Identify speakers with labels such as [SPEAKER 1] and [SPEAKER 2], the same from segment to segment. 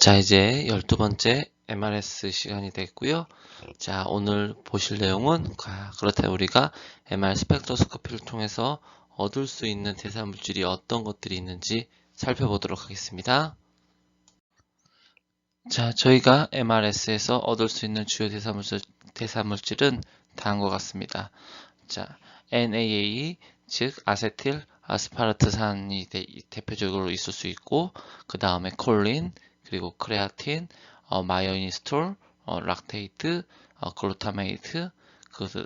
[SPEAKER 1] 자, 이제 12번째 MRS 시간이 됐고요. 자, 오늘 보실 내용은 그렇다면 우리가 MR 스펙트로스코피를 통해서 얻을 수 있는 대사물질이 어떤 것들이 있는지 살펴보도록 하겠습니다. 자, 저희가 MRS에서 얻을 수 있는 주요 대사물질은 다음과 같습니다. 자, NAA, 즉 아세틸 아스파르트산이 대표적으로 있을 수 있고, 그 다음에 콜린, 그리고 크레아틴, 마요니스톨, 락테이트, 글루타메이트,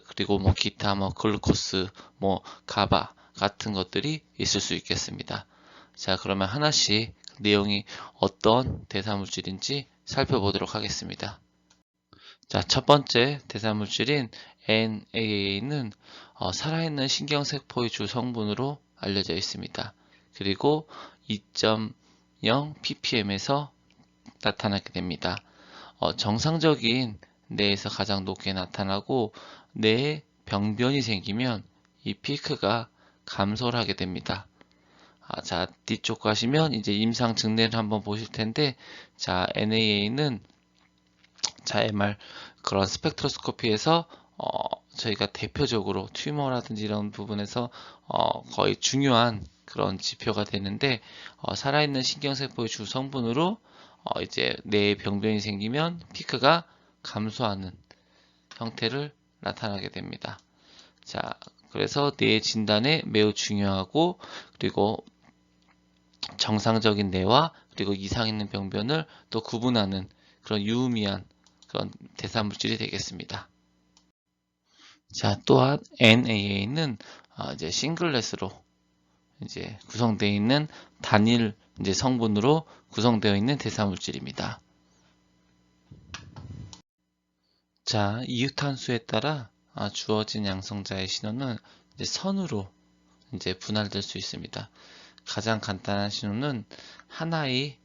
[SPEAKER 1] 그리고 뭐 기타 뭐 글루코스, 뭐 가바 같은 것들이 있을 수 있겠습니다. 자, 그러면 하나씩 내용이 어떤 대사물질인지 살펴보도록 하겠습니다. 자, 첫 번째 대사물질인 NAA는 살아있는 신경세포의 주 성분으로 알려져 있습니다. 그리고 2.0 ppm에서 나타나게 됩니다. 정상적인 뇌에서 가장 높게 나타나고 뇌에 병변이 생기면 이 피크가 감소를 하게 됩니다. 자, 뒤쪽 가시면 이제 임상 증례를 한번 보실 텐데, 자, NAA는 자, MR 그런 스펙트로스코피에서 저희가 대표적으로 튜머라든지 이런 부분에서 거의 중요한 그런 지표가 되는데, 살아있는 신경세포의 주 성분으로 이제 뇌에 병변이 생기면 피크가 감소하는 형태를 나타나게 됩니다. 자, 그래서 뇌 진단에 매우 중요하고, 그리고 정상적인 뇌와 그리고 이상 있는 병변을 또 구분하는 그런 유의미한 그런 대사물질이 되겠습니다. 자, 또한 NAA는 이제 싱글렛으로 이제 구성되어 있는 단일 이제 성분으로 구성되어 있는 대사물질입니다. 자, 이유탄수에 따라 주어진 양성자의 신호는 이제 선으로 이제 분할될 수 있습니다. 가장 간단한 신호는 하나의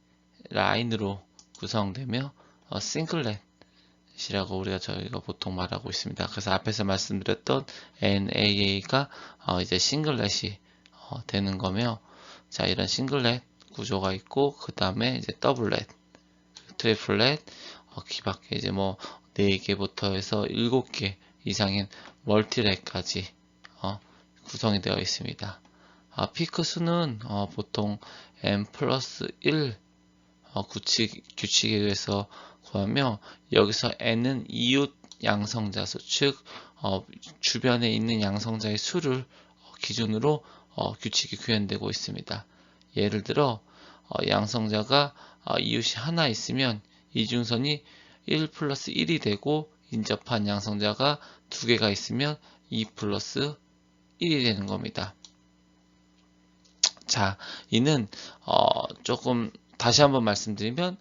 [SPEAKER 1] 라인으로 구성되며 싱글렛이라고 저희가 보통 말하고 있습니다. 그래서 앞에서 말씀드렸던 NAA가 이제 싱글렛이 되는 거며, 자, 이런 싱글렛 구조가 있고, 그 다음에 이제 더블렛, 트리플렛, 기밖에 이제 뭐 4개부터 해서 7개 이상인 멀티렛까지 구성이 되어 있습니다. 피크 수는 보통 n 플러스 1 규칙에 의해서 구하며, 여기서 n은 이웃 양성자 수, 즉 주변에 있는 양성자의 수를 기준으로 규칙이 구현되고 있습니다. 예를 들어 양성자가 이웃이 하나 있으면 이중선이 1 플러스 1이 되고, 인접한 양성자가 2개가 있으면 2 플러스 1이 되는 겁니다. 자, 이는 조금 다시 한번 말씀드리면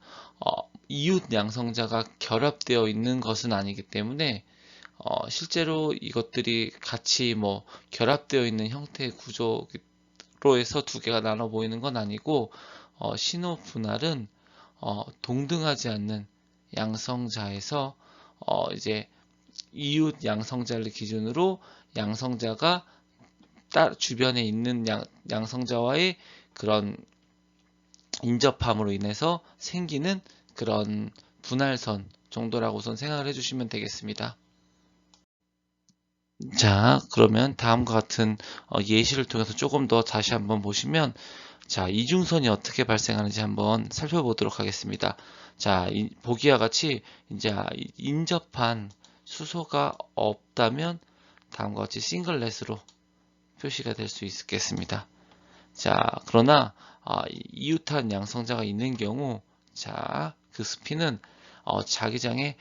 [SPEAKER 1] 이웃 양성자가 결합되어 있는 것은 아니기 때문에 실제로 이것들이 같이 뭐 결합되어 있는 형태의 구조로 해서 2개가 나눠 보이는 건 아니고, 신호 분할은 동등하지 않는 양성자에서 이제 이웃 양성자를 기준으로 양성자가 주변에 있는 양성자와의 그런 인접함으로 인해서 생기는 그런 분할선 정도라고 우선 생각을 해주시면 되겠습니다. 자, 그러면 다음과 같은 예시를 통해서 조금 더 다시 한번 보시면, 자, 이중선이 어떻게 발생하는지 한번 살펴보도록 하겠습니다. 자, 보기와 같이 이제 인접한 수소가 없다면 다음과 같이 싱글렛으로 표시가 될 수 있겠습니다. 자, 그러나 이웃한 양성자가 있는 경우, 자, 그 스피는 자기장의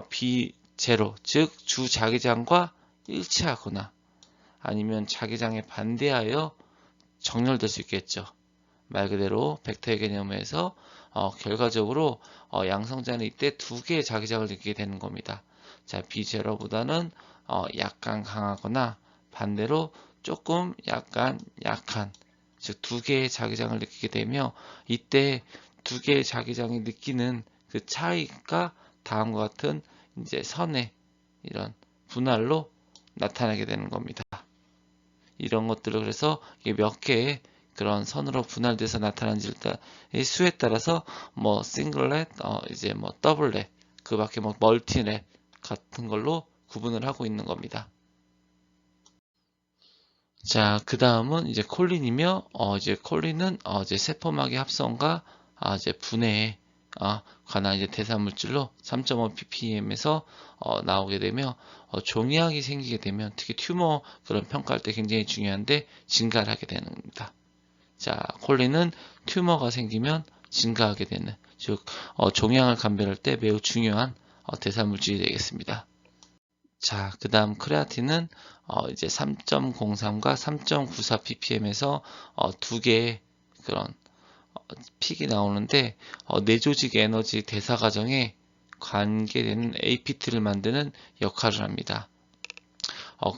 [SPEAKER 1] 비제로, 즉 주자기장과 일치하거나 아니면 자기장에 반대하여 정렬될 수 있겠죠. 말 그대로 벡터의 개념에서 결과적으로 양성자는 이때 2개의 자기장을 느끼게 되는 겁니다. 자, 비제로보다는 약간 강하거나 반대로 조금 약간 약한, 즉 2개의 자기장을 느끼게 되며, 이때 2개의 자기장이 느끼는 그 차이가 다음과 같은 이제 선의 이런 분할로 나타나게 되는 겁니다. 이런 것들을 그래서 몇 개의 그런 선으로 분할돼서 나타난 질의 수에 따라서 뭐 싱글렛, 이제 뭐 더블렛, 그 밖에 뭐 멀티렛 같은 걸로 구분을 하고 있는 겁니다. 자, 그 다음은 이제 콜린이며, 이제 콜린은 이제 세포막의 합성과 이제 분해에 관한 이제 대사물질로 3.5 ppm에서 나오게 되며, 종양이 생기게 되면 특히 튜머 그런 평가할 때 굉장히 중요한데 증가를 하게 되는 겁니다. 자, 콜린은 튜머가 생기면 증가하게 되는, 즉 종양을 감별할 때 매우 중요한 대사물질이 되겠습니다. 자, 그 다음 크레아틴은 이제 3.03과 3.94 ppm에서 두 개의 그런 픽이 나오는데 내조직 에너지 대사 과정에 관계되는 APT를 만드는 역할을 합니다.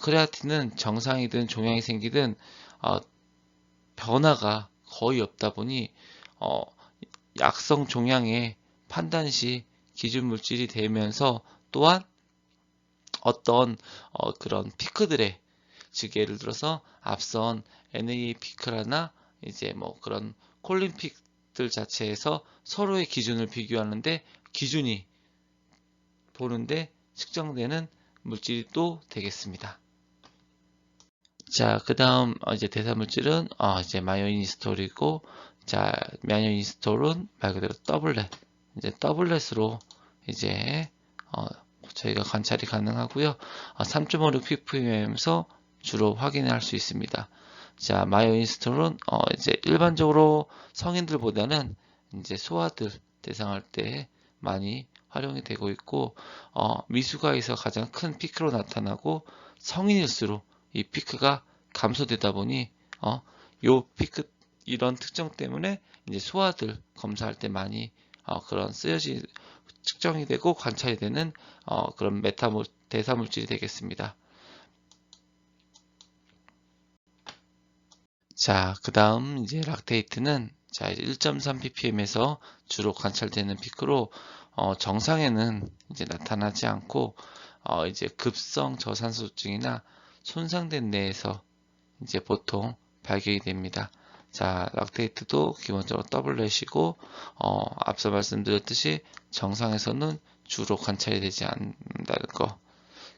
[SPEAKER 1] 크레아틴은 정상이든 종양이 생기든 변화가 거의 없다 보니 약성 종양의 판단 시 기준 물질이 되면서 또한 어떤 그런 피크들의, 즉 예를 들어서 앞선 NA 피크라나 이제 뭐 그런 콜린 픽들 자체에서 서로의 기준을 비교하는데 기준이 보는데 측정되는 물질이 또 되겠습니다. 자, 그 다음 이제 대사물질은 이제 마요이니스톨이고, 자, 마요이니스톨은 말 그대로 더블렛, 이제 더블렛으로 이제 저희가 관찰이 가능하고요. 3.56 ppm에서 주로 확인할 수 있습니다. 자, 마요인스톨은 이제 일반적으로 성인들보다는 이제 소아들 대상할 때 많이 활용이 되고 있고, 미숙아에서 가장 큰 피크로 나타나고 성인일수록 이 피크가 감소되다 보니 요 피크 이런 특성 때문에 이제 소아들 검사할 때 많이 그런 쓰여지 측정이 되고 관찰이 되는 그런 대사물질이 되겠습니다. 자, 그 다음 이제 락테이트는 자, 1.3 ppm에서 주로 관찰되는 피크로 정상에는 이제 나타나지 않고 이제 급성 저산소증이나 손상된 뇌에서 이제 보통 발견이 됩니다. 자, 락테이트도 기본적으로 더블렛이고 앞서 말씀드렸듯이 정상에서는 주로 관찰이 되지 않는다는 거.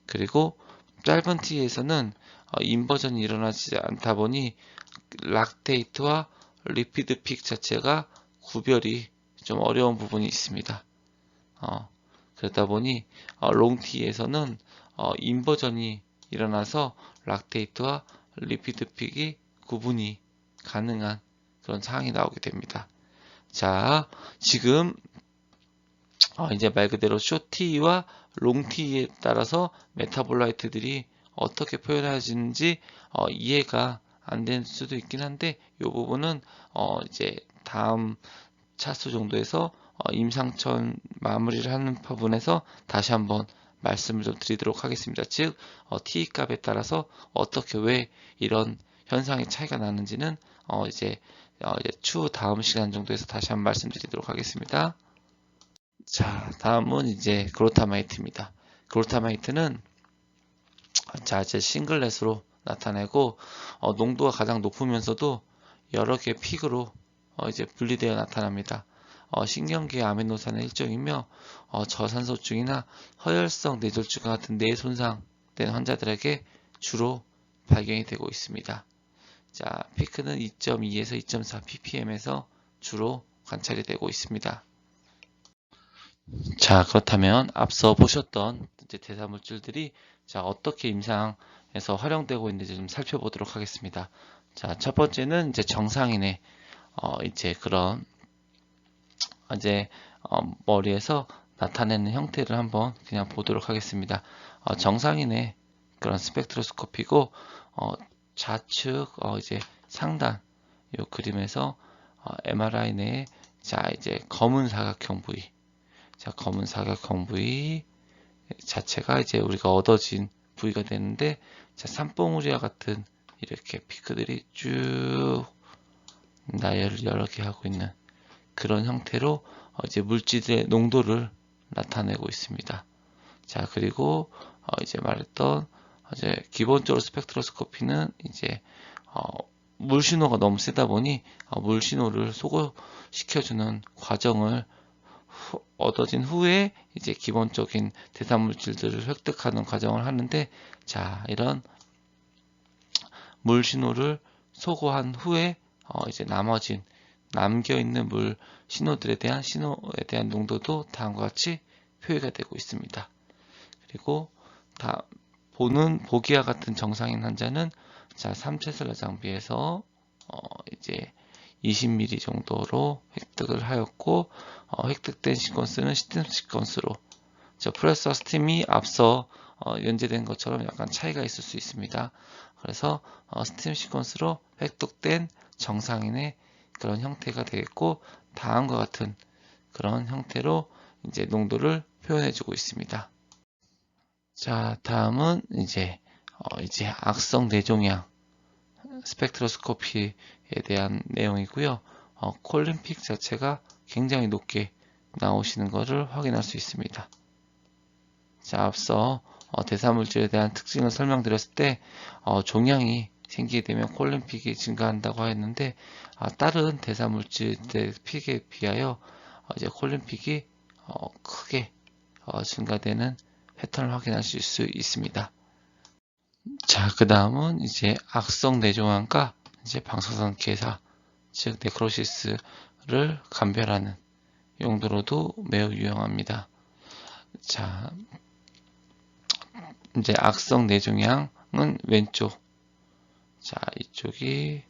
[SPEAKER 1] 그리고 짧은 T에서는 인버전이 일어나지 않다 보니 락테이트와 리피드 픽 자체가 구별이 좀 어려운 부분이 있습니다. 그러다 보니 롱 T에서는 인버전이 일어나서 락테이트와 리피드 픽이 구분이 가능한 그런 상황이 나오게 됩니다. 자, 지금 이제 말 그대로 숏T와 롱T에 따라서 메타볼라이트들이 어떻게 표현해지는지 이해가 안 될 수도 있긴 한데 이 부분은 이제 다음 차수 정도에서 임상천 마무리를 하는 부분에서 다시 한번 말씀을 좀 드리도록 하겠습니다. 즉 T 값에 따라서 어떻게 왜 이런 현상의 차이가 나는지는 이제 추후 다음 시간 정도에서 다시 한번 말씀드리도록 하겠습니다. 자, 다음은 이제 글루타마이트입니다. 글루타마이트는 자, 이제 싱글렛으로 나타내고 농도가 가장 높으면서도 여러 개의 픽으로 이제 분리되어 나타납니다. 신경계 아미노산의 일종이며 저산소증이나 허혈성 뇌졸중 같은 뇌 손상된 환자들에게 주로 발견이 되고 있습니다. 자, 피크는 2.2에서 2.4 ppm에서 주로 관찰이 되고 있습니다. 자, 그렇다면 앞서 보셨던 이제 대사물질들이 자, 어떻게 임상에서 활용되고 있는지 좀 살펴보도록 하겠습니다. 자, 첫 번째는 이제 정상인의 이제 그런 이제 머리에서 나타내는 형태를 한번 그냥 보도록 하겠습니다. 정상인의 그런 스펙트로스코피고 좌측 이제 상단 이 그림에서 MRI 내에 자, 이제 검은 사각형 부위, 자, 검은 사각형 부위 자체가 이제 우리가 얻어진 부위가 되는데, 자, 산봉우리와 같은 이렇게 피크들이 쭉 나열을 여러 개 하고 있는 그런 형태로 이제 물질의 농도를 나타내고 있습니다. 자, 그리고 이제 말했던 이제 기본적으로 스펙트로스코피는 이제 물 신호가 너무 세다 보니 물 신호를 소거시켜주는 과정을 얻어진 후에 이제 기본적인 대사물질들을 획득하는 과정을 하는데, 자, 이런 물 신호를 소거한 후에 이제 남겨있는 물 신호에 대한 농도도 다음과 같이 표기가 되고 있습니다. 그리고 보기와 같은 정상인 환자는 자, 3채슬러 장비에서 이제 20ml 정도로 획득을 하였고, 획득된 시퀀스는 스팀 시퀀스로, 프레스와 스팀이 앞서 연재된 것처럼 약간 차이가 있을 수 있습니다. 그래서 스팀 시퀀스로 획득된 정상인의 그런 형태가 되겠고, 다음과 같은 그런 형태로 이제 농도를 표현해주고 있습니다. 자, 다음은 이제 악성 뇌종양 스펙트로스코피에 대한 내용이고요. 콜린픽 자체가 굉장히 높게 나오시는 것을 확인할 수 있습니다. 자, 앞서 대사물질에 대한 특징을 설명드렸을 때 종양이 생기게 되면 콜린픽이 증가한다고 했는데, 다른 대사물질의 픽에 비하여 이제 콜린픽이 크게 증가되는 패턴을 확인하실 수 있습니다. 자, 그 다음은 이제 악성 뇌종양과 이제 방사선 개사, 즉 네크로시스를 감별하는 용도로도 매우 유용합니다. 자, 이제 악성 뇌종양은 왼쪽, 자, 이쪽이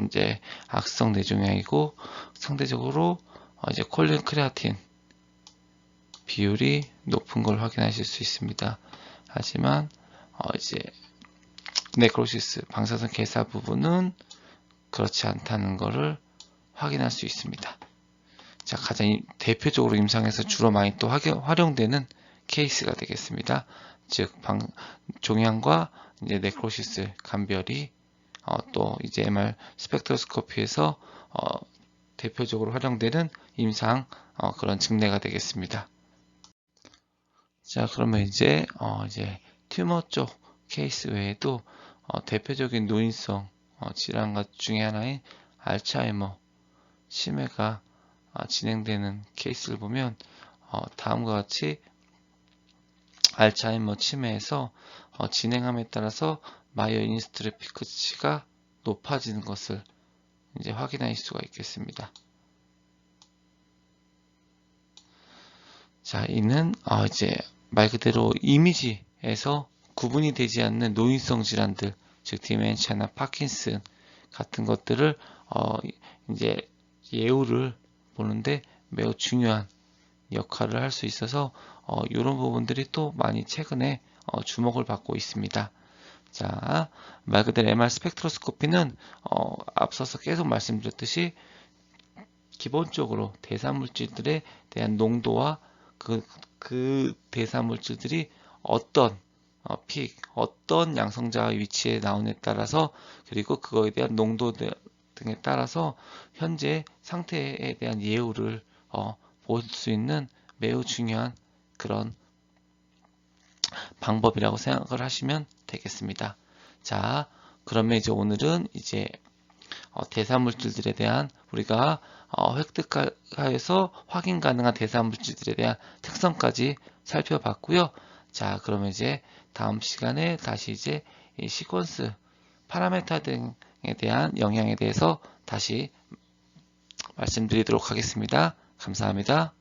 [SPEAKER 1] 이제 악성 뇌종양이고, 상대적으로 이제 콜린 크레아틴 비율이 높은 걸 확인하실 수 있습니다. 하지만 이제 네크로시스 방사선 개사 부분은 그렇지 않다는 것을 확인할 수 있습니다. 자, 가장 대표적으로 임상에서 주로 많이 또 활용되는 케이스가 되겠습니다. 즉 종양과 이제 네크로시스 감별이 또 이제 MR 스펙트로스코피에서 대표적으로 활용되는 임상 그런 증례가 되겠습니다. 자, 그러면 이제 튜머 쪽 케이스 외에도 대표적인 노인성 질환 중에 하나인 알츠하이머 치매가 진행되는 케이스를 보면 다음과 같이 알츠하이머 치매에서 진행함에 따라서 마이오인스트레피크치가 높아지는 것을 이제 확인할 수가 있겠습니다. 자, 이는 이제 말 그대로 이미지에서 구분이 되지 않는 노인성 질환들, 즉 디멘치아나 파킨슨 같은 것들을 이제 예후를 보는데 매우 중요한 역할을 할 수 있어서 이런 부분들이 또 많이 최근에 주목을 받고 있습니다. 자, 말 그대로 MR 스펙트로스코피는 앞서서 계속 말씀드렸듯이 기본적으로 대사물질들에 대한 농도와 그 대사물질들이 어떤 어떤 양성자 위치에 나오느냐에 따라서, 그리고 그거에 대한 농도 등에 따라서 현재 상태에 대한 예후를 볼 수 있는 매우 중요한 그런 방법이라고 생각을 하시면 되겠습니다. 자, 그러면 이제 오늘은 이제 대사물질들에 대한 우리가 획득하여서 확인 가능한 대사물질들에 대한 특성까지 살펴봤고요. 자, 그러면 이제 다음 시간에 다시 이제 이 시퀀스 파라메타 등에 대한 영향에 대해서 다시 말씀드리도록 하겠습니다. 감사합니다.